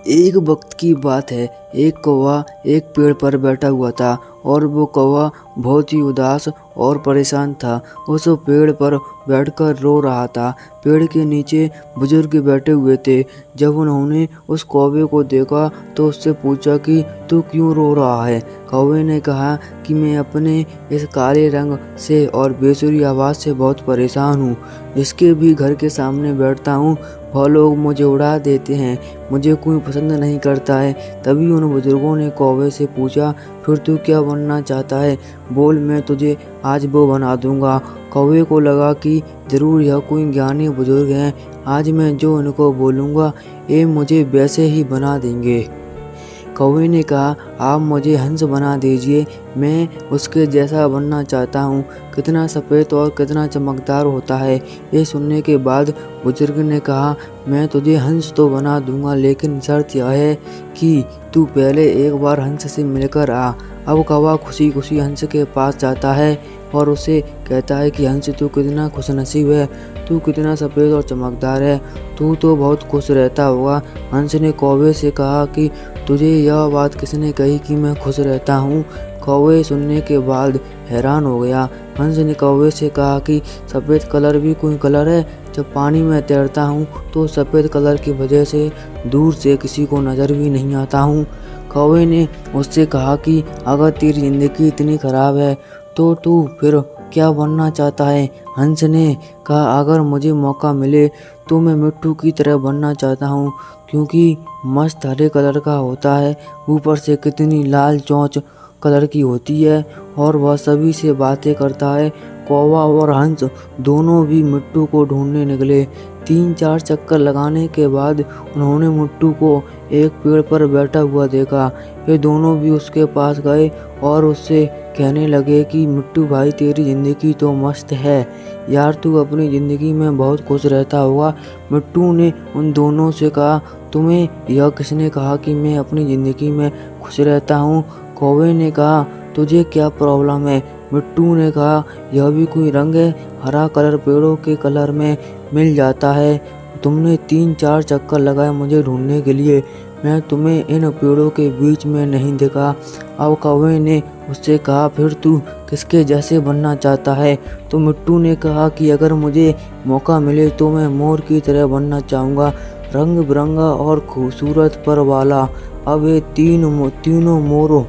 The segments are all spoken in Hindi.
एक वक्त की बात है, एक कौवा एक पेड़ पर बैठा हुआ था और वो कौवा बहुत ही उदास और परेशान था। उस पेड़ पर बैठकर रो रहा था। पेड़ के नीचे बुजुर्ग बैठे हुए थे। जब उन्होंने उस कौवे को देखा तो उससे पूछा कि तू क्यों रो रहा है। कौवे ने कहा कि मैं अपने इस काले रंग से और बेसुरी आवाज़ से बहुत परेशान हूँ। जिसके भी घर के सामने बैठता हूँ वह लोग मुझे उड़ा देते हैं, मुझे कोई पसंद नहीं करता है। तभी उन बुजुर्गों ने कौवे से पूछा, फिर तू क्या बनना चाहता है? बोल, मैं तुझे आज वो बना दूंगा। कौवे को लगा कि ज़रूर यह कोई ज्ञानी बुजुर्ग हैं, आज मैं जो इनको बोलूँगा ये मुझे वैसे ही बना देंगे। कौवे ने कहा, आप मुझे हंस बना दीजिए, मैं उसके जैसा बनना चाहता हूँ। कितना सफ़ेद और कितना चमकदार होता है। ये सुनने के बाद बुजुर्ग ने कहा, मैं तुझे हंस तो बना दूंगा, लेकिन शर्त यह है कि तू पहले एक बार हंस से मिलकर आ। अब कौवा खुशी खुशी हंस के पास जाता है और उसे कहता है कि हंस, तू कितना खुशनसीब है, तू कितना सफ़ेद और चमकदार है, तू तो बहुत खुश रहता होगा। हंस ने कौवे से कहा कि तुझे यह बात किसने कही कि मैं खुश रहता हूँ? कौवे सुनने के बाद हैरान हो गया। हंस ने कौवे से कहा कि सफ़ेद कलर भी कोई कलर है? जब पानी में तैरता हूँ तो सफ़ेद कलर की वजह से दूर से किसी को नज़र भी नहीं आता हूँ। कौवे ने उससे कहा कि अगर तेरी ज़िंदगी इतनी ख़राब है तो तू फिर क्या बनना चाहता है? हंस ने कहा, अगर मुझे मौका मिले तो मैं मिट्टू की तरह बनना चाहता हूँ, क्योंकि मस्त हरे कलर का होता है, ऊपर से कितनी लाल चोंच कलर की होती है और वह सभी से बातें करता है। कौवा और हंस दोनों भी मिट्टू को ढूंढने निकले। 3-4 चक्कर लगाने के बाद उन्होंने मिट्टू को एक पेड़ पर बैठा हुआ देखा। ये दोनों भी उसके पास गए और उससे कहने लगे कि मिट्टू भाई, तेरी ज़िंदगी तो मस्त है यार, तू अपनी ज़िंदगी में बहुत खुश रहता होगा। मिट्टू ने उन दोनों से कहा, तुम्हें यह किसने कहा कि मैं अपनी ज़िंदगी में खुश रहता हूँ? कौवे ने कहा, तुझे क्या प्रॉब्लम है? मिट्टू ने कहा, यह भी कोई रंग है? हरा कलर पेड़ों के कलर में मिल जाता है। तुमने 3-4 चक्कर लगाए मुझे ढूंढने के लिए, मैं तुम्हें इन पेड़ों के बीच में नहीं दिखा। अब कौवे ने उससे कहा, फिर तू किसके जैसे बनना चाहता है? तो मिट्टू ने कहा कि अगर मुझे मौका मिले तो मैं मोर की तरह बनना चाहूँगा, रंग बिरंगा और खूबसूरत पर वाला। अब ये तीनों मोरों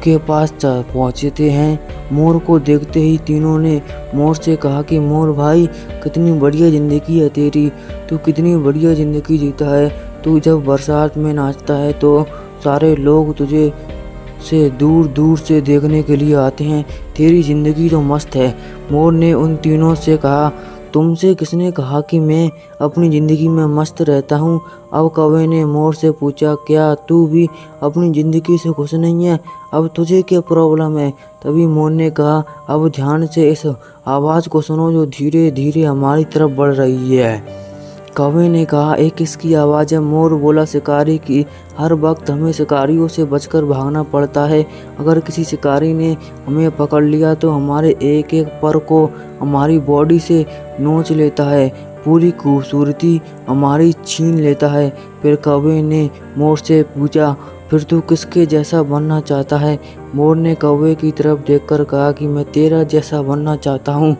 के पास पहुँचते हैं। मोर को देखते ही तीनों ने मोर से कहा कि मोर भाई, कितनी बढ़िया ज़िंदगी है तेरी, तू कितनी बढ़िया ज़िंदगी जीता है। तू जब बरसात में नाचता है तो सारे लोग तुझे से दूर दूर से देखने के लिए आते हैं, तेरी ज़िंदगी तो मस्त है। मोर ने उन तीनों से कहा, तुमसे किसने कहा कि मैं अपनी ज़िंदगी में मस्त रहता हूँ? अब कौवे ने मोर से पूछा, क्या तू भी अपनी ज़िंदगी से खुश नहीं है? अब तुझे क्या प्रॉब्लम है? तभी मोर ने कहा, अब ध्यान से इस आवाज़ को सुनो जो धीरे धीरे हमारी तरफ बढ़ रही है। कौवे ने कहा, एक किसकी आवाज़ है? मोर बोला, शिकारी की। हर वक्त हमें शिकारियों से बचकर भागना पड़ता है। अगर किसी शिकारी ने हमें पकड़ लिया तो हमारे एक एक पर को हमारी बॉडी से नोच लेता है, पूरी खूबसूरती हमारी छीन लेता है। फिर कौवे ने मोर से पूछा, फिर तू किसके जैसा बनना चाहता है? मोर ने कौवे की तरफ देखकर कहा कि मैं तेरा जैसा बनना चाहता हूँ।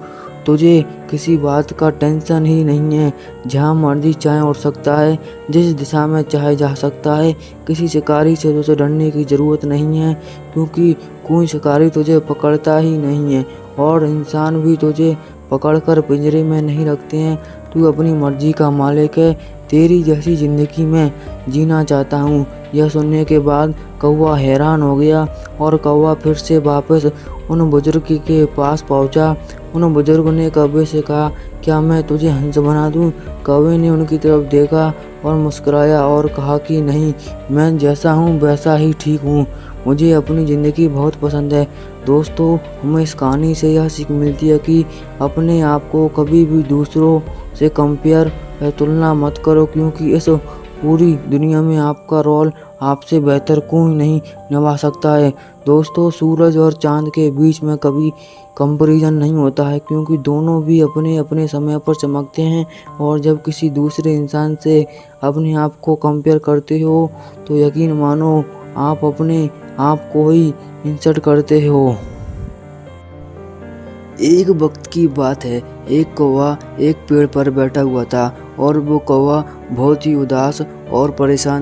तुझे किसी बात का टेंशन ही नहीं है, जहाँ मर्जी चाहे उड़ सकता है, जिस दिशा में चाहे जा सकता है। किसी शिकारी से तुझे डरने की ज़रूरत नहीं है, क्योंकि कोई शिकारी तुझे पकड़ता ही नहीं है और इंसान भी तुझे पकड़कर पिंजरे में नहीं रखते हैं। तू अपनी मर्जी का मालिक है, तेरी जैसी ज़िंदगी में जीना चाहता हूँ। यह सुनने के बाद कौवा हैरान हो गया और कौवा फिर से वापस उन बुजुर्ग के पास पहुँचा। उन बुजुर्ग ने कौवे से कहा, क्या मैं तुझे हंस बना दूँ? कौवे ने उनकी तरफ देखा और मुस्कुराया और कहा कि नहीं, मैं जैसा हूँ वैसा ही ठीक हूँ, मुझे अपनी ज़िंदगी बहुत पसंद है। दोस्तों, हमें इस कहानी से यह सीख मिलती है कि अपने आप को कभी भी दूसरों से कंपेयर या तुलना मत करो, क्योंकि इस पूरी दुनिया में आपका रोल आपसे बेहतर कोई नहीं निभा सकता है। दोस्तों, सूरज और चाँद के बीच में कभी कंपैरिजन नहीं होता है, क्योंकि दोनों भी अपने अपने समय पर चमकते हैं। और जब किसी दूसरे इंसान से अपने आप को कंपेयर करते हो तो यकीन मानो आप अपने आप को ही इंसल्ट करते हो। एक वक्त की बात है, एक कौवा एक पेड़ पर बैठा हुआ था और वो कौवा बहुत ही उदास और परेशान